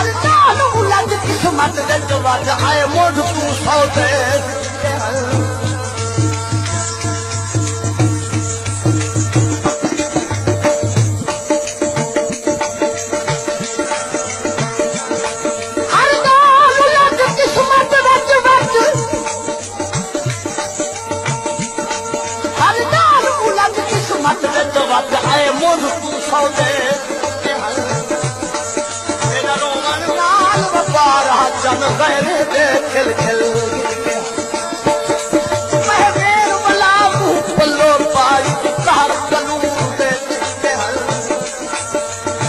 हर नाल उलट किस्मत दे जवाज आए मोड़ तू सौदे आए मोड़ तू सौदे मेरा रोमन नाल व्यापार चन गैर दे खिल खिल मेर बला मुंह पल्लो पाई कार कलूर दे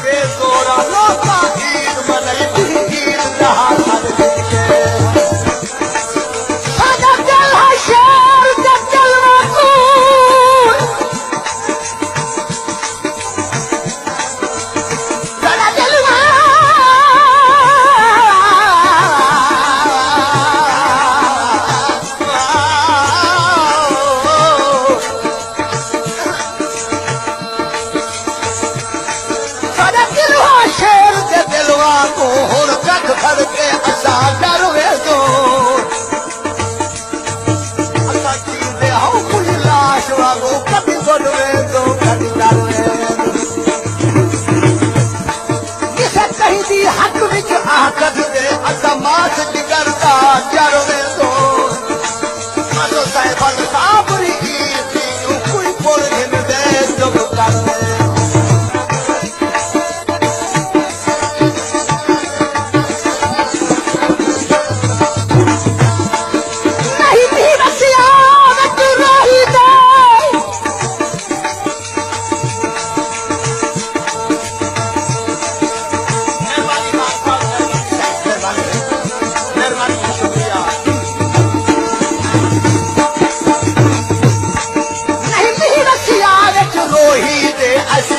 बेसोरा लोका हीर मनई हीर रहा हर के सादा दिल है शेर दे दिलवा को हक विच आकद दे असमास जिगरदा चारो वे तो मनो साहिबन साबरी की कोई बोल हिन दे जो कर नहीं भी बसिया तू रही दे I